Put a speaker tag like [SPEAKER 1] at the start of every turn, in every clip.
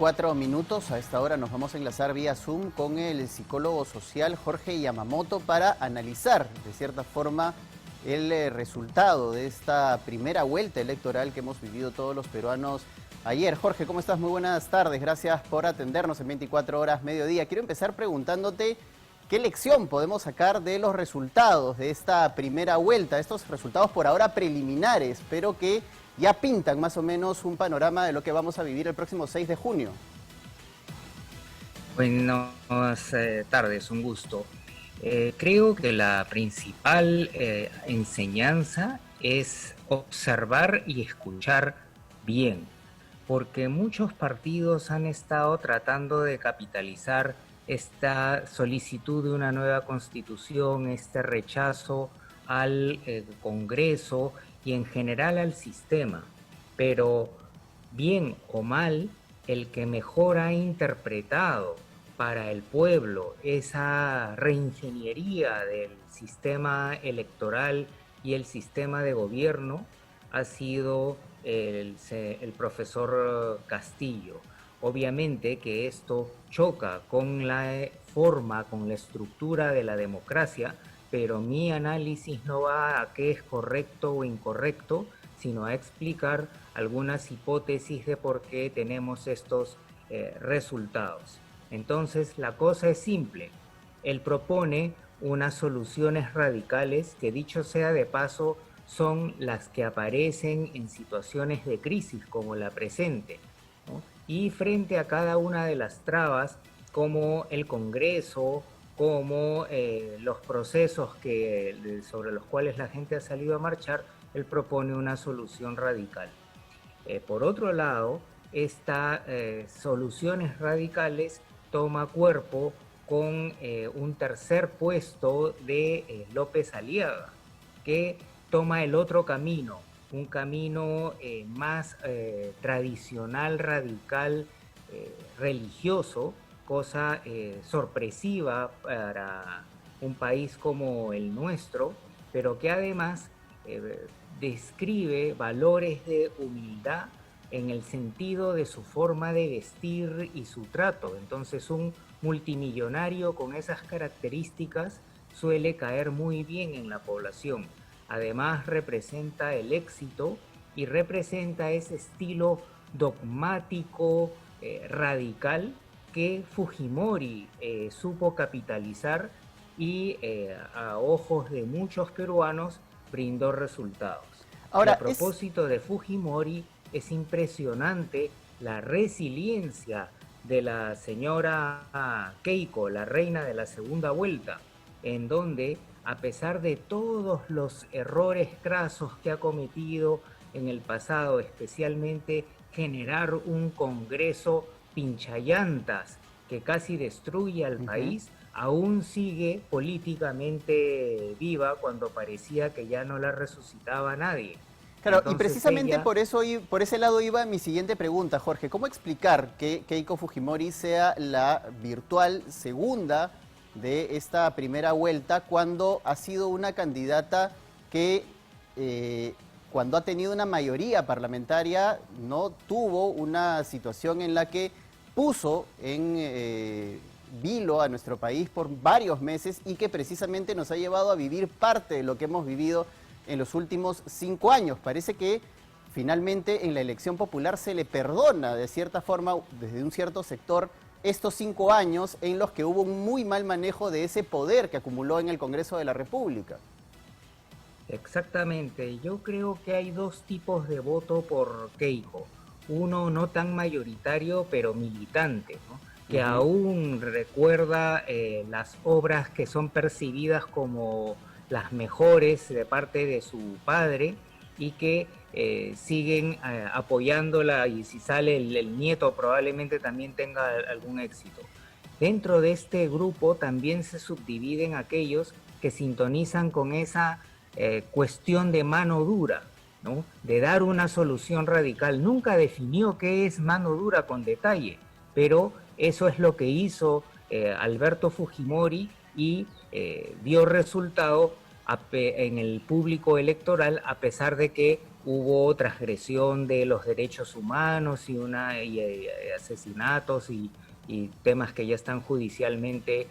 [SPEAKER 1] 8:24. A esta hora nos vamos a enlazar vía Zoom con el psicólogo social Jorge Yamamoto para analizar, de cierta forma, el resultado de esta primera vuelta electoral que hemos vivido todos los peruanos ayer. Jorge, ¿cómo estás? Muy buenas tardes. Gracias por atendernos en 24 horas mediodía. Quiero empezar preguntándote qué lección podemos sacar de los resultados de esta primera vuelta, estos resultados por ahora preliminares, pero que ya pintan más o menos un panorama de lo que vamos a vivir el próximo 6 de junio.
[SPEAKER 2] Buenas tardes, un gusto. Creo que la principal enseñanza es observar y escuchar bien, porque muchos partidos han estado tratando de capitalizar esta solicitud de una nueva constitución, este rechazo al Congreso y en general al sistema, pero bien o mal, el que mejor ha interpretado para el pueblo esa reingeniería del sistema electoral y el sistema de gobierno ha sido el profesor Castillo. Obviamente que esto choca con la forma, con la estructura de la democracia, pero mi análisis no va a qué es correcto o incorrecto, sino a explicar algunas hipótesis de por qué tenemos estos resultados. Entonces, la cosa es simple. Él propone unas soluciones radicales que, dicho sea de paso, son las que aparecen en situaciones de crisis como la presente, ¿no? Y frente a cada una de las trabas, como el Congreso, como los procesos sobre los cuales la gente ha salido a marchar, él propone una solución radical. Por otro lado, estas soluciones radicales toma cuerpo con un tercer puesto de López Aliaga, que toma el otro camino, un camino más tradicional, radical, religioso, cosa sorpresiva para un país como el nuestro, pero que además describe valores de humildad en el sentido de su forma de vestir y su trato. Entonces, un multimillonario con esas características suele caer muy bien en la población. Además, representa el éxito y representa ese estilo dogmático, radical, que Fujimori supo capitalizar y a ojos de muchos peruanos brindó resultados. Ahora, a propósito de Fujimori, es impresionante la resiliencia de la señora Keiko, la reina de la segunda vuelta, en donde, a pesar de todos los errores crasos que ha cometido en el pasado, especialmente generar un Congreso pinchallantas que casi destruye al país, aún sigue políticamente viva cuando parecía que ya no la resucitaba nadie.
[SPEAKER 1] Claro, entonces, y precisamente por ese lado iba mi siguiente pregunta, Jorge. ¿Cómo explicar que Keiko Fujimori sea la virtual segunda de esta primera vuelta cuando ha sido una candidata que, cuando ha tenido una mayoría parlamentaria, no tuvo una situación en la que puso en vilo a nuestro país por varios meses y que precisamente nos ha llevado a vivir parte de lo que hemos vivido en los últimos 5 años? Parece que finalmente en la elección popular se le perdona de cierta forma, desde un cierto sector, estos 5 años en los que hubo un muy mal manejo de ese poder que acumuló en el Congreso de la República.
[SPEAKER 2] Exactamente, yo creo que hay dos tipos de voto por Keiko. Uno no tan mayoritario, pero militante, ¿no? Que aún recuerda las obras que son percibidas como las mejores de parte de su padre y que siguen apoyándola, y si sale el nieto probablemente también tenga algún éxito. Dentro de este grupo también se subdividen aquellos que sintonizan con esa cuestión de mano dura, ¿no? De dar una solución radical. Nunca definió qué es mano dura con detalle, pero eso es lo que hizo Alberto Fujimori y dio resultado en el público electoral, a pesar de que hubo transgresión de los derechos humanos y asesinatos y temas que ya están judicialmente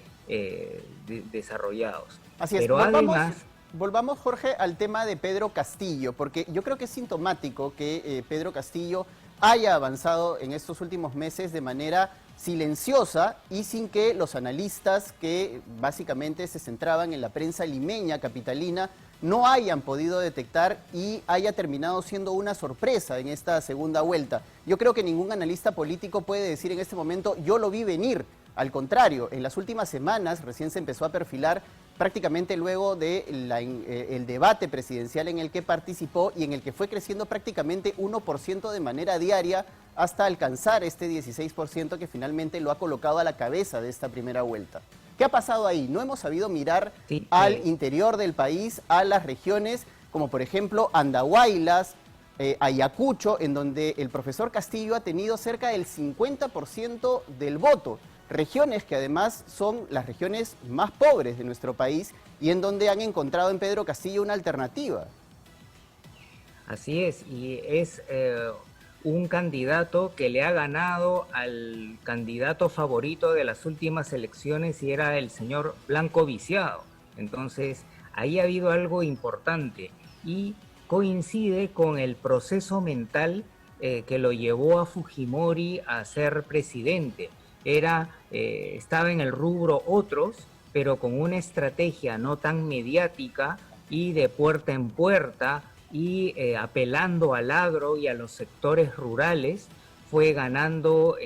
[SPEAKER 2] desarrollados.
[SPEAKER 1] Así es,
[SPEAKER 2] Pero además...
[SPEAKER 1] volvamos, Jorge, al tema de Pedro Castillo, porque yo creo que es sintomático que Pedro Castillo haya avanzado en estos últimos meses de manera silenciosa y sin que los analistas que básicamente se centraban en la prensa limeña, capitalina, no hayan podido detectar y haya terminado siendo una sorpresa en esta segunda vuelta. Yo creo que ningún analista político puede decir en este momento, yo lo vi venir. Al contrario, en las últimas semanas recién se empezó a perfilar prácticamente luego de el debate presidencial en el que participó y en el que fue creciendo prácticamente 1% de manera diaria hasta alcanzar este 16% que finalmente lo ha colocado a la cabeza de esta primera vuelta. ¿Qué ha pasado ahí? No hemos sabido mirar al interior del país, a las regiones, como por ejemplo Andahuaylas, Ayacucho, en donde el profesor Castillo ha tenido cerca del 50% del voto. Regiones que además son las regiones más pobres de nuestro país y en donde han encontrado en Pedro Castillo una alternativa.
[SPEAKER 2] Así es, y es un candidato que le ha ganado al candidato favorito de las últimas elecciones y era el señor Blanco Viciado. Entonces, ahí ha habido algo importante y coincide con el proceso mental que lo llevó a Fujimori a ser presidente. Estaba en el rubro otros, pero con una estrategia no tan mediática y de puerta en puerta y apelando al agro y a los sectores rurales, fue ganando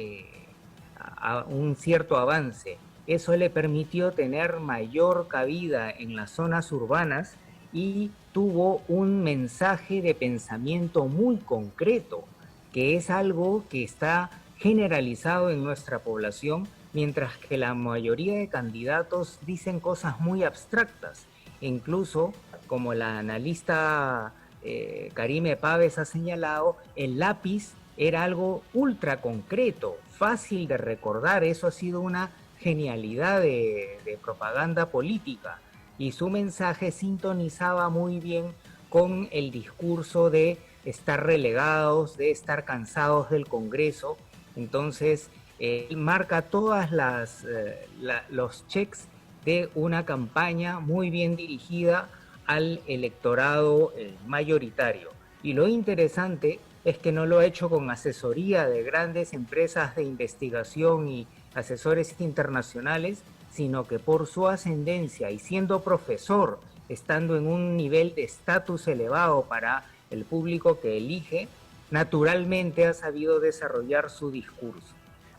[SPEAKER 2] a un cierto avance. Eso le permitió tener mayor cabida en las zonas urbanas y tuvo un mensaje de pensamiento muy concreto, que es algo que está generalizado en nuestra población, mientras que la mayoría de candidatos dicen cosas muy abstractas. Incluso, como la analista Karime Páez ha señalado, el lápiz era algo ultra concreto, fácil de recordar. Eso ha sido una genialidad de propaganda política y su mensaje sintonizaba muy bien con el discurso de estar relegados, de estar cansados del Congreso. Entonces, marca todas los checks de una campaña muy bien dirigida al electorado mayoritario. Y lo interesante es que no lo ha hecho con asesoría de grandes empresas de investigación y asesores internacionales, sino que por su ascendencia y siendo profesor, estando en un nivel de estatus elevado para el público que elige, naturalmente ha sabido desarrollar su discurso.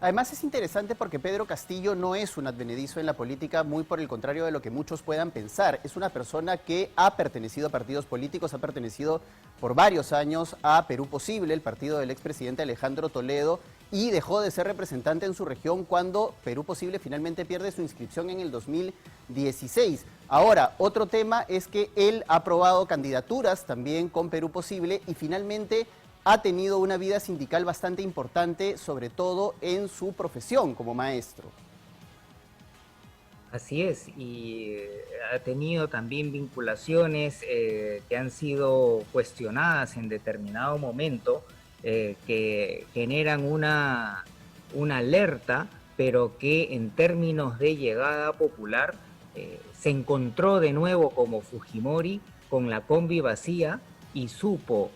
[SPEAKER 1] Además es interesante porque Pedro Castillo no es un advenedizo en la política, muy por el contrario de lo que muchos puedan pensar. Es una persona que ha pertenecido a partidos políticos, ha pertenecido por varios años a Perú Posible, el partido del expresidente Alejandro Toledo, y dejó de ser representante en su región cuando Perú Posible finalmente pierde su inscripción en el 2016. Ahora, otro tema es que él ha aprobado candidaturas también con Perú Posible y finalmente ha tenido una vida sindical bastante importante, sobre todo en su profesión como maestro.
[SPEAKER 2] Así es, y ha tenido también vinculaciones que han sido cuestionadas en determinado momento, que generan una alerta, pero que en términos de llegada popular se encontró de nuevo como Fujimori con la combi vacía y supo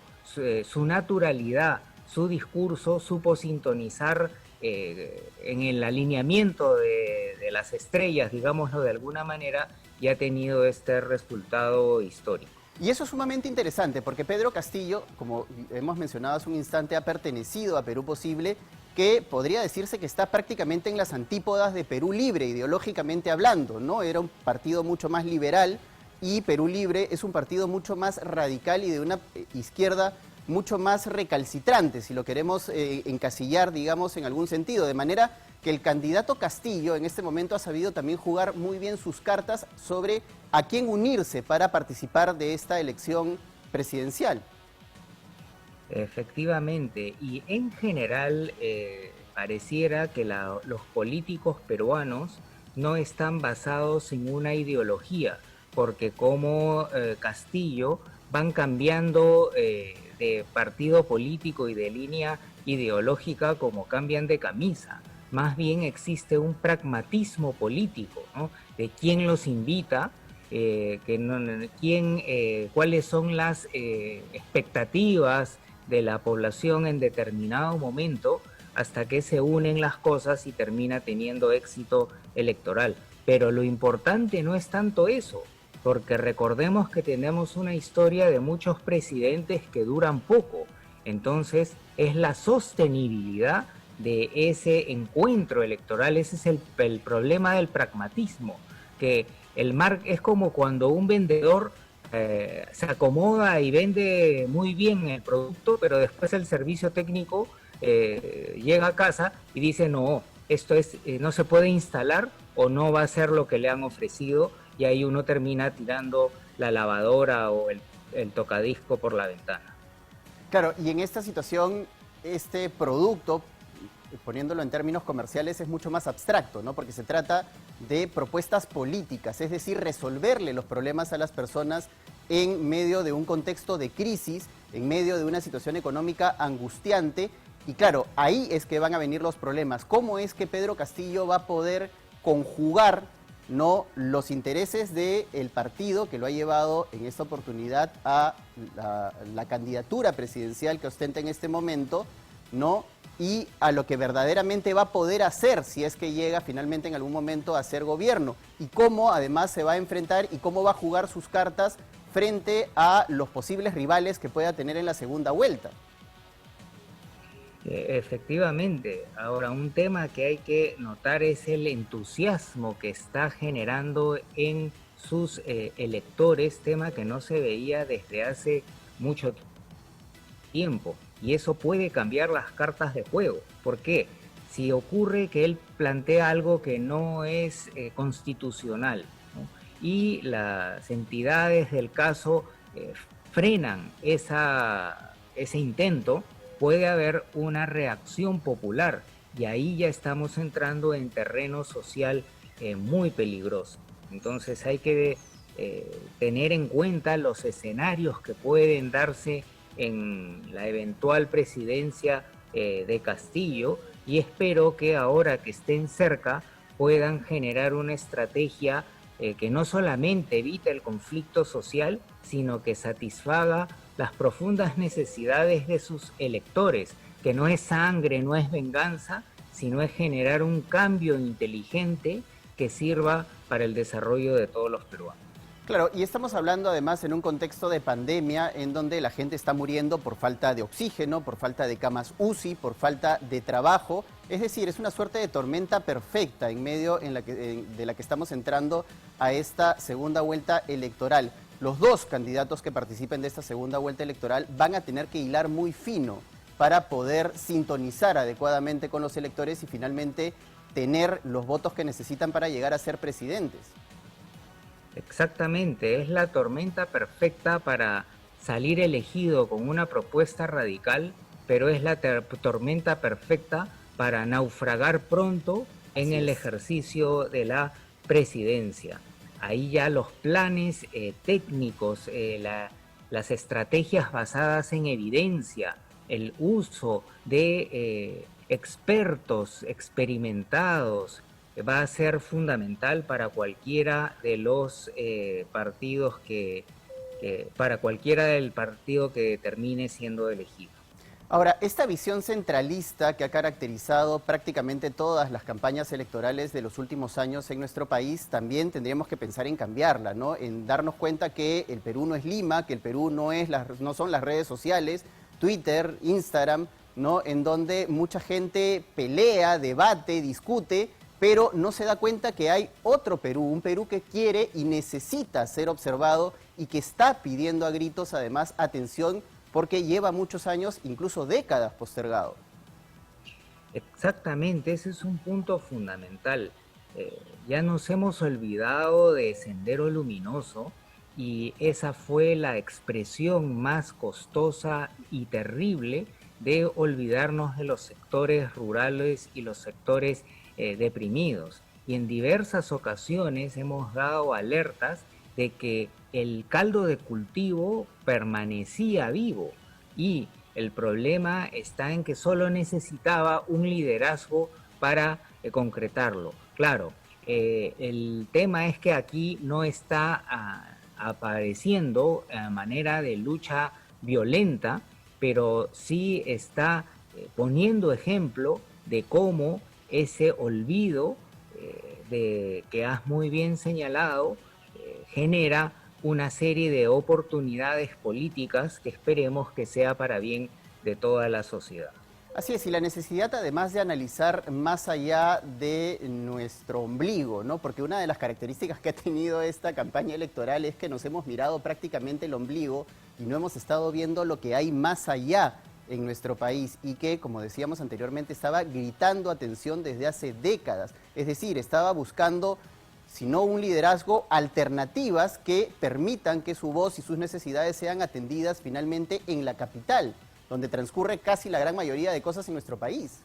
[SPEAKER 2] su naturalidad, su discurso, supo sintonizar en el alineamiento de las estrellas, digámoslo de alguna manera, y ha tenido este resultado histórico.
[SPEAKER 1] Y eso es sumamente interesante porque Pedro Castillo, como hemos mencionado hace un instante, ha pertenecido a Perú Posible, que podría decirse que está prácticamente en las antípodas de Perú Libre, ideológicamente hablando, ¿no? Era un partido mucho más liberal y Perú Libre es un partido mucho más radical y de una izquierda mucho más recalcitrante, si lo queremos encasillar, digamos, en algún sentido. De manera que el candidato Castillo en este momento ha sabido también jugar muy bien sus cartas sobre a quién unirse para participar de esta elección presidencial.
[SPEAKER 2] Efectivamente, y en general pareciera que los políticos peruanos no están basados en una ideología, porque como Castillo van cambiando de partido político y de línea ideológica como cambian de camisa. Más bien existe un pragmatismo político, ¿no? De quién los invita, cuáles son las expectativas de la población en determinado momento, hasta que se unen las cosas y termina teniendo éxito electoral. Pero lo importante no es tanto eso, porque recordemos que tenemos una historia de muchos presidentes que duran poco. Entonces es la sostenibilidad de ese encuentro electoral. Ese es el problema del pragmatismo, que es como cuando un vendedor se acomoda y vende muy bien el producto, pero después el servicio técnico llega a casa y dice no, esto no se puede instalar o no va a ser lo que le han ofrecido, y ahí uno termina tirando la lavadora o el tocadisco por la ventana.
[SPEAKER 1] Claro, y en esta situación, este producto, poniéndolo en términos comerciales, es mucho más abstracto, ¿no? Porque se trata de propuestas políticas, es decir, resolverle los problemas a las personas en medio de un contexto de crisis, en medio de una situación económica angustiante. Y claro, ahí es que van a venir los problemas. ¿Cómo es que Pedro Castillo va a poder conjugar, ¿no?, los intereses del partido que lo ha llevado en esta oportunidad a la candidatura presidencial que ostenta en este momento, ¿no?, y a lo que verdaderamente va a poder hacer si es que llega finalmente en algún momento a ser gobierno? Y cómo además se va a enfrentar y cómo va a jugar sus cartas frente a los posibles rivales que pueda tener en la segunda vuelta.
[SPEAKER 2] Efectivamente. Ahora, un tema que hay que notar es el entusiasmo que está generando en sus electores, tema que no se veía desde hace mucho tiempo, y eso puede cambiar las cartas de juego. ¿Por qué? Si ocurre que él plantea algo que no es constitucional, ¿no?, y las entidades del caso frenan ese intento, puede haber una reacción popular, y ahí ya estamos entrando en terreno social muy peligroso. Entonces hay que tener en cuenta los escenarios que pueden darse en la eventual presidencia de Castillo, y espero que ahora que estén cerca puedan generar una estrategia que no solamente evite el conflicto social, sino que satisfaga las profundas necesidades de sus electores, que no es sangre, no es venganza, sino es generar un cambio inteligente que sirva para el desarrollo de todos los peruanos.
[SPEAKER 1] Claro, y estamos hablando además en un contexto de pandemia en donde la gente está muriendo por falta de oxígeno, por falta de camas UCI, por falta de trabajo. Es decir, es una suerte de tormenta perfecta en medio de la que estamos entrando a esta segunda vuelta electoral. Los dos candidatos que participen de esta segunda vuelta electoral van a tener que hilar muy fino para poder sintonizar adecuadamente con los electores y finalmente tener los votos que necesitan para llegar a ser presidentes.
[SPEAKER 2] Exactamente, es la tormenta perfecta para salir elegido con una propuesta radical, pero es la tormenta perfecta para naufragar pronto en el ejercicio de la presidencia. Ahí ya los planes técnicos, las estrategias basadas en evidencia, el uso de expertos experimentados, va a ser fundamental para cualquiera de los partidos para cualquiera del partido que termine siendo elegido.
[SPEAKER 1] Ahora, esta visión centralista que ha caracterizado prácticamente todas las campañas electorales de los últimos años en nuestro país, también tendríamos que pensar en cambiarla, ¿no? En darnos cuenta que el Perú no es Lima, que el Perú no son las redes sociales, Twitter, Instagram, ¿no?, en donde mucha gente pelea, debate, discute, pero no se da cuenta que hay otro Perú, un Perú que quiere y necesita ser observado y que está pidiendo a gritos además atención porque lleva muchos años, incluso décadas, postergado.
[SPEAKER 2] Exactamente, ese es un punto fundamental. Ya nos hemos olvidado de Sendero Luminoso, y esa fue la expresión más costosa y terrible de olvidarnos de los sectores rurales y los sectores deprimidos. Y en diversas ocasiones hemos dado alertas de que el caldo de cultivo permanecía vivo y el problema está en que solo necesitaba un liderazgo para concretarlo. Claro, el tema es que aquí no está apareciendo a manera de lucha violenta, pero sí está poniendo ejemplo de cómo ese olvido de que has muy bien señalado genera una serie de oportunidades políticas que esperemos que sea para bien de toda la sociedad.
[SPEAKER 1] Así es, y la necesidad además de analizar más allá de nuestro ombligo, ¿no? Porque una de las características que ha tenido esta campaña electoral es que nos hemos mirado prácticamente el ombligo y no hemos estado viendo lo que hay más allá en nuestro país y que, como decíamos anteriormente, estaba gritando atención desde hace décadas. Es decir, estaba buscando, si no un liderazgo, alternativas que permitan que su voz y sus necesidades sean atendidas finalmente en la capital, donde transcurre casi la gran mayoría de cosas en nuestro país.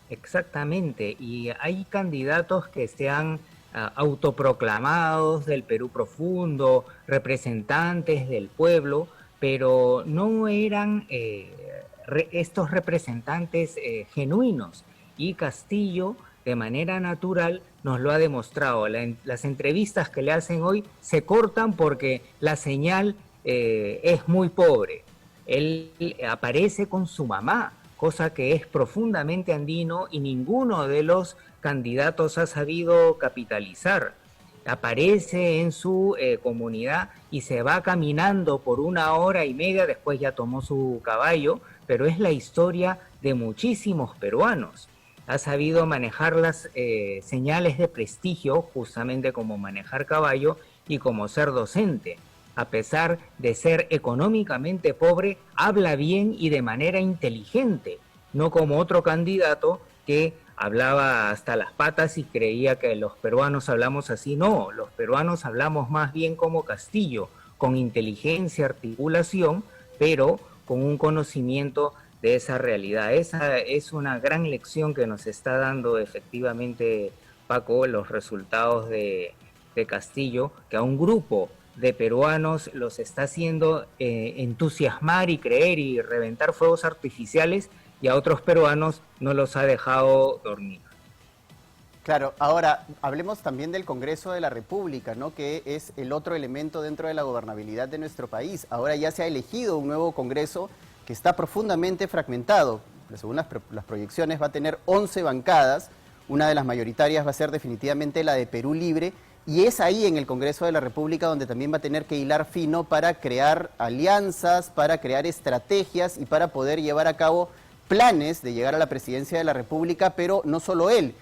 [SPEAKER 2] Exactamente, y hay candidatos que se han autoproclamados del Perú profundo, representantes del pueblo, pero no eran estos representantes genuinos. Y Castillo, de manera natural, nos lo ha demostrado. Las entrevistas que le hacen hoy se cortan porque la señal es muy pobre. Él aparece con su mamá, cosa que es profundamente andino y ninguno de los candidatos ha sabido capitalizar. Aparece en su comunidad y se va caminando por 1 hora y media, después ya tomó su caballo, pero es la historia de muchísimos peruanos. Ha sabido manejar las señales de prestigio, justamente como manejar caballo y como ser docente. A pesar de ser económicamente pobre, habla bien y de manera inteligente, no como otro candidato que hablaba hasta las patas y creía que los peruanos hablamos así. No, los peruanos hablamos más bien como Castillo, con inteligencia, articulación, pero con un conocimiento de esa realidad. Esa es una gran lección que nos está dando efectivamente, Paco, los resultados de Castillo, que a un grupo de peruanos los está haciendo entusiasmar y creer y reventar fuegos artificiales, y a otros peruanos no los ha dejado dormir.
[SPEAKER 1] Claro, ahora hablemos también del Congreso de la República, ¿no? Que es el otro elemento dentro de la gobernabilidad de nuestro país. Ahora ya se ha elegido un nuevo Congreso que está profundamente fragmentado. Según las proyecciones va a tener 11 bancadas, una de las mayoritarias va a ser definitivamente la de Perú Libre, y es ahí en el Congreso de la República donde también va a tener que hilar fino para crear alianzas, para crear estrategias y para poder llevar a cabo planes de llegar a la presidencia de la República, pero no solo él.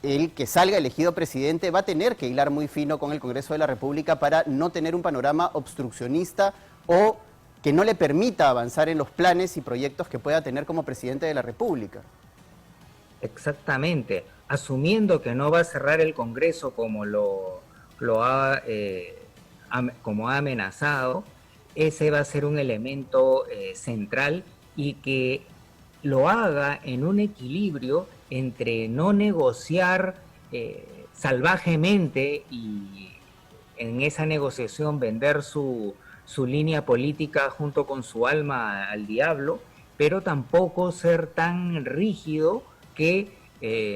[SPEAKER 1] El que salga elegido presidente va a tener que hilar muy fino con el Congreso de la República para no tener un panorama obstruccionista o que no le permita avanzar en los planes y proyectos que pueda tener como presidente de la República.
[SPEAKER 2] Exactamente, asumiendo que no va a cerrar el Congreso como como ha amenazado, ese va a ser un elemento central, y que lo haga en un equilibrio entre no negociar salvajemente y en esa negociación vender su línea política junto con su alma al diablo, pero tampoco ser tan rígido que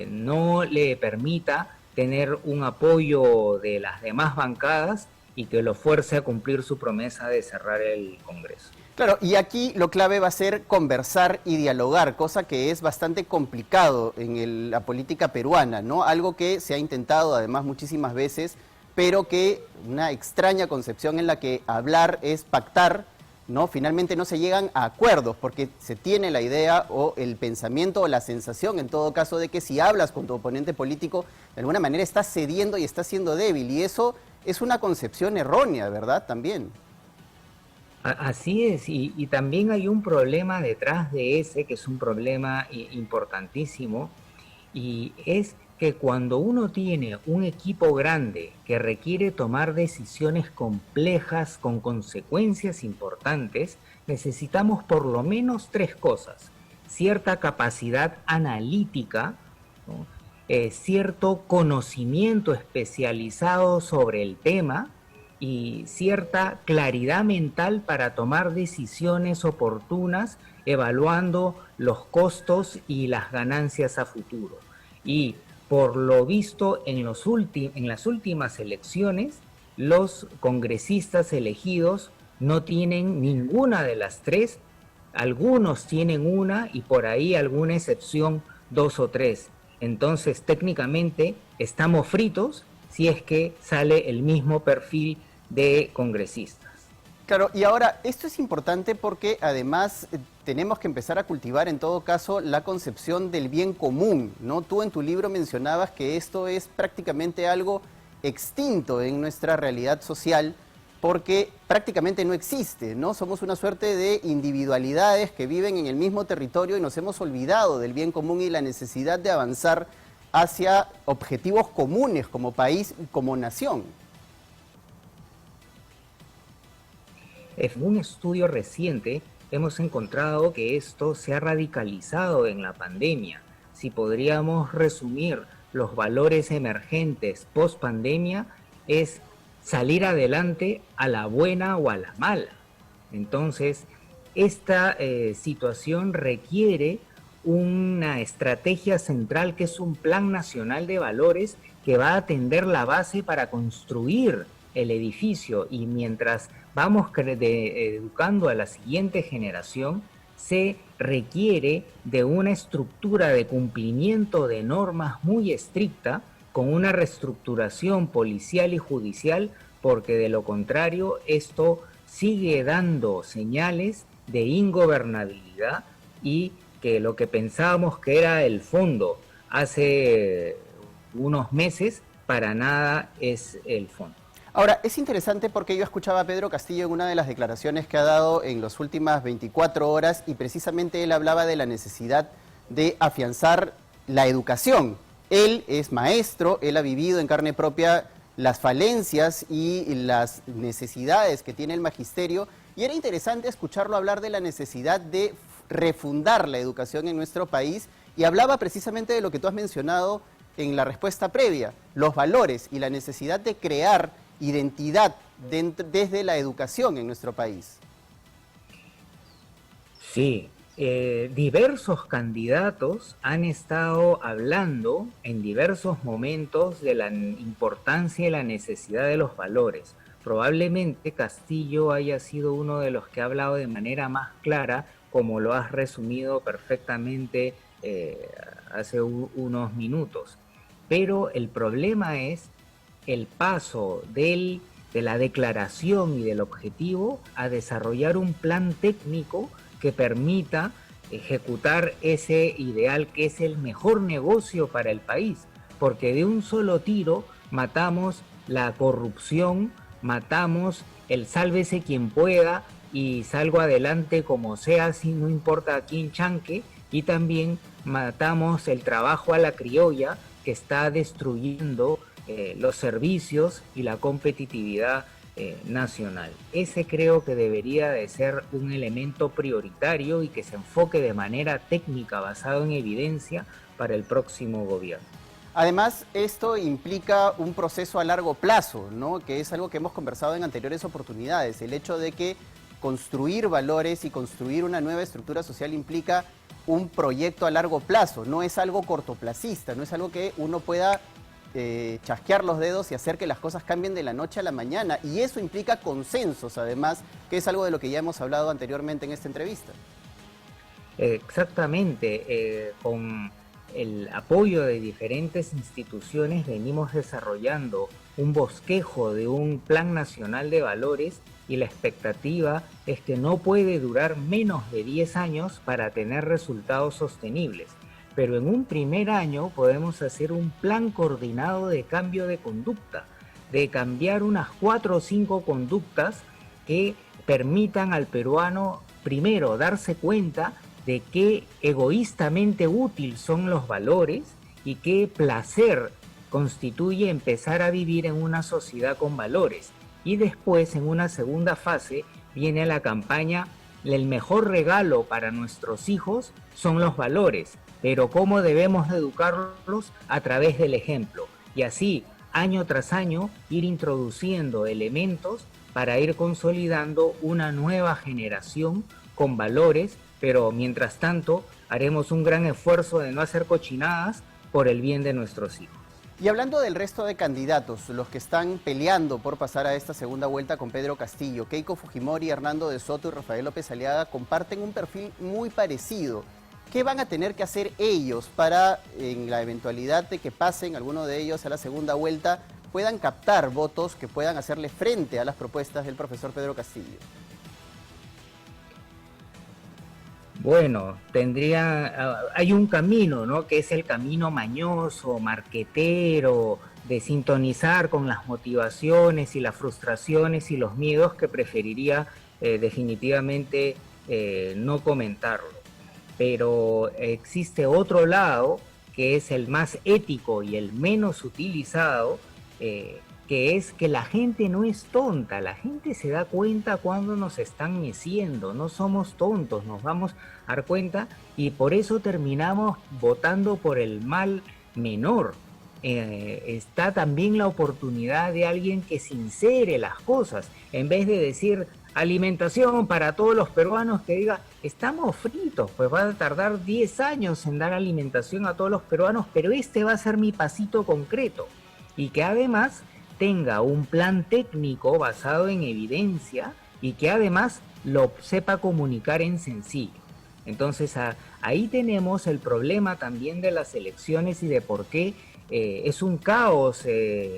[SPEAKER 2] no le permita tener un apoyo de las demás bancadas y que lo fuerce a cumplir su promesa de cerrar el Congreso.
[SPEAKER 1] Claro, y aquí lo clave va a ser conversar y dialogar, cosa que es bastante complicado en la política peruana, ¿no? Algo que se ha intentado además muchísimas veces, pero que una extraña concepción en la que hablar es pactar, ¿no? Finalmente no se llegan a acuerdos porque se tiene la idea o el pensamiento o la sensación en todo caso de que si hablas con tu oponente político, de alguna manera estás cediendo y estás siendo débil, y eso es una concepción errónea, ¿verdad? También.
[SPEAKER 2] Así es, y también hay un problema detrás de ese, que es un problema importantísimo, y es que cuando uno tiene un equipo grande que requiere tomar decisiones complejas con consecuencias importantes, necesitamos por lo menos 3 cosas: cierta capacidad analítica, ¿no? Cierto conocimiento especializado sobre el tema, y cierta claridad mental para tomar decisiones oportunas, evaluando los costos y las ganancias a futuro. Y por lo visto en las últimas elecciones, los congresistas elegidos no tienen ninguna de las tres, algunos tienen una y por ahí alguna excepción 2 o 3. Entonces técnicamente estamos fritos si es que sale el mismo perfil de congresistas.
[SPEAKER 1] Claro, y ahora esto es importante porque además tenemos que empezar a cultivar en todo caso la concepción del bien común, ¿no? Tú en tu libro mencionabas que esto es prácticamente algo extinto en nuestra realidad social porque prácticamente no existe, ¿no? Somos una suerte de individualidades que viven en el mismo territorio y nos hemos olvidado del bien común y la necesidad de avanzar hacia objetivos comunes como país y como nación.
[SPEAKER 2] En un estudio reciente hemos encontrado que esto se ha radicalizado en la pandemia. Si podríamos resumir los valores emergentes post pandemia, es salir adelante a la buena o a la mala. Entonces, esta situación requiere una estrategia central que es un plan nacional de valores que va a tender la base para construir el edificio, y mientras vamos educando a la siguiente generación, se requiere de una estructura de cumplimiento de normas muy estricta, con una reestructuración policial y judicial, porque de lo contrario esto sigue dando señales de ingobernabilidad y que lo que pensábamos que era el fondo hace unos meses, para nada es el fondo.
[SPEAKER 1] Ahora, es interesante porque yo escuchaba a Pedro Castillo en una de las declaraciones que ha dado en las últimas 24 horas y precisamente él hablaba de la necesidad de afianzar la educación. Él es maestro, él ha vivido en carne propia las falencias y las necesidades que tiene el magisterio y era interesante escucharlo hablar de la necesidad de refundar la educación en nuestro país y hablaba precisamente de lo que tú has mencionado en la respuesta previa, los valores y la necesidad de crear identidad desde la educación en nuestro país.
[SPEAKER 2] Sí, diversos candidatos han estado hablando en diversos momentos de la importancia y la necesidad de los valores. Probablemente Castillo haya sido uno de los que ha hablado de manera más clara, como lo has resumido perfectamente hace unos minutos. Pero el problema es el paso de la declaración y del objetivo a desarrollar un plan técnico que permita ejecutar ese ideal que es el mejor negocio para el país, porque de un solo tiro matamos la corrupción, matamos el sálvese quien pueda y salgo adelante como sea, si no importa a quién chanque, y también matamos el trabajo a la criolla que está destruyendo los servicios y la competitividad nacional. Ese creo que debería de ser un elemento prioritario y que se enfoque de manera técnica, basado en evidencia, para el próximo gobierno.
[SPEAKER 1] Además, esto implica un proceso a largo plazo, ¿no? Que es algo que hemos conversado en anteriores oportunidades. El hecho de que construir valores y construir una nueva estructura social implica un proyecto a largo plazo, no es algo cortoplacista, no es algo que uno pueda chasquear los dedos y hacer que las cosas cambien de la noche a la mañana. Y eso implica consensos, además, que es algo de lo que ya hemos hablado anteriormente en esta entrevista.
[SPEAKER 2] Exactamente, con el apoyo de diferentes instituciones venimos desarrollando un bosquejo de un plan nacional de valores y la expectativa es que no puede durar menos de 10 años para tener resultados sostenibles. Pero en un primer año podemos hacer un plan coordinado de cambio de conducta, de cambiar unas 4 o 5 conductas que permitan al peruano primero darse cuenta de qué egoístamente útil son los valores y qué placer constituye empezar a vivir en una sociedad con valores. Y después, en una segunda fase, viene la campaña "El mejor regalo para nuestros hijos son los valores", pero cómo debemos educarlos a través del ejemplo. Y así, año tras año ir introduciendo elementos para ir consolidando una nueva generación con valores, pero mientras tanto haremos un gran esfuerzo de no hacer cochinadas por el bien de nuestros hijos.
[SPEAKER 1] Y hablando del resto de candidatos, los que están peleando por pasar a esta segunda vuelta con Pedro Castillo, Keiko Fujimori, Hernando de Soto y Rafael López Aliaga comparten un perfil muy parecido. ¿Qué van a tener que hacer ellos para, en la eventualidad de que pasen alguno de ellos a la segunda vuelta, puedan captar votos que puedan hacerle frente a las propuestas del profesor Pedro Castillo?
[SPEAKER 2] Bueno, hay un camino, ¿no? Que es el camino mañoso, marquetero, de sintonizar con las motivaciones y las frustraciones y los miedos que preferiría definitivamente no comentarlo. Pero existe otro lado que es el más ético y el menos utilizado, que es que la gente no es tonta, la gente se da cuenta cuando nos están meciendo, no somos tontos, nos vamos a dar cuenta y por eso terminamos votando por el mal menor. Está también la oportunidad de alguien que sincere las cosas, en vez de decir alimentación para todos los peruanos, que diga, estamos fritos, pues va a tardar 10 años en dar alimentación a todos los peruanos, pero este va a ser mi pasito concreto, y que además tenga un plan técnico basado en evidencia y que además lo sepa comunicar en sencillo. Entonces ahí tenemos el problema también de las elecciones y de por qué es un caos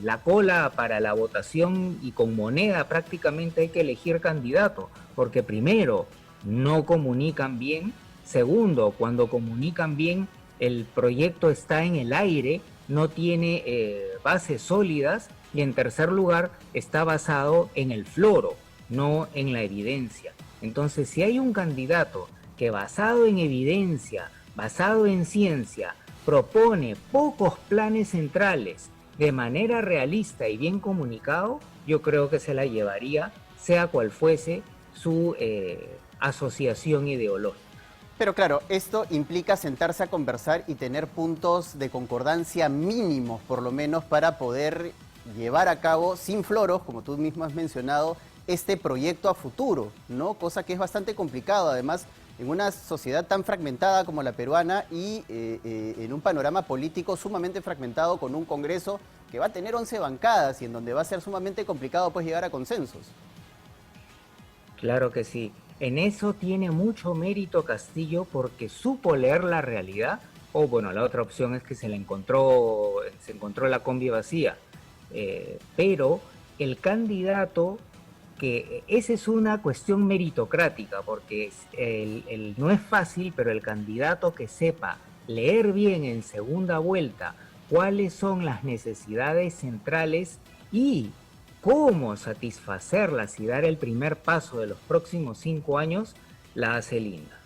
[SPEAKER 2] la cola para la votación y con moneda prácticamente hay que elegir candidato, porque primero no comunican bien, segundo, cuando comunican bien el proyecto está en el aire, no tiene bases sólidas, y en tercer lugar está basado en el floro, no en la evidencia. Entonces, si hay un candidato que basado en evidencia, basado en ciencia, propone pocos planes centrales de manera realista y bien comunicado, yo creo que se la llevaría, sea cual fuese su asociación ideológica.
[SPEAKER 1] Pero claro, esto implica sentarse a conversar y tener puntos de concordancia mínimos, por lo menos, para poder llevar a cabo, sin floros, como tú mismo has mencionado, este proyecto a futuro, ¿no? Cosa que es bastante complicado, además, en una sociedad tan fragmentada como la peruana y en un panorama político sumamente fragmentado con un Congreso que va a tener 11 bancadas y en donde va a ser sumamente complicado pues llegar a consensos.
[SPEAKER 2] Claro que sí. En eso tiene mucho mérito Castillo porque supo leer la realidad, o bueno, la otra opción es que se encontró la combi vacía. Pero el candidato, que esa es una cuestión meritocrática, porque no es fácil, pero el candidato que sepa leer bien en segunda vuelta cuáles son las necesidades centrales y cómo satisfacerlas y dar el primer paso de los próximos 5 años, la hace linda.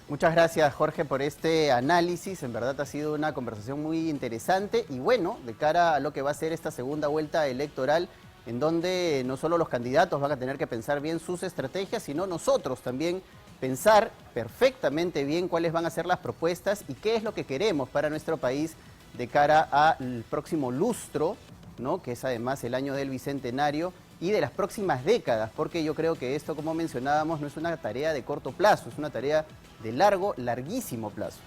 [SPEAKER 1] Muchas gracias, Jorge, por este análisis. En verdad ha sido una conversación muy interesante y bueno, de cara a lo que va a ser esta segunda vuelta electoral, en donde no solo los candidatos van a tener que pensar bien sus estrategias, sino nosotros también pensar perfectamente bien cuáles van a ser las propuestas y qué es lo que queremos para nuestro país de cara al próximo lustro, ¿no? Que es además el año del Bicentenario y de las próximas décadas, porque yo creo que esto, como mencionábamos, no es una tarea de corto plazo, es una tarea de larguísimo plazo.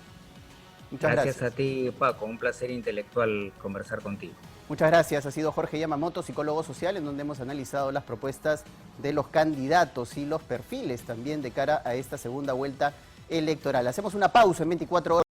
[SPEAKER 1] Muchas gracias.
[SPEAKER 2] Gracias a ti, Paco, un placer intelectual conversar contigo.
[SPEAKER 1] Muchas gracias, ha sido Jorge Yamamoto, psicólogo social, en donde hemos analizado las propuestas de los candidatos y los perfiles también de cara a esta segunda vuelta electoral. Hacemos una pausa en 24 horas.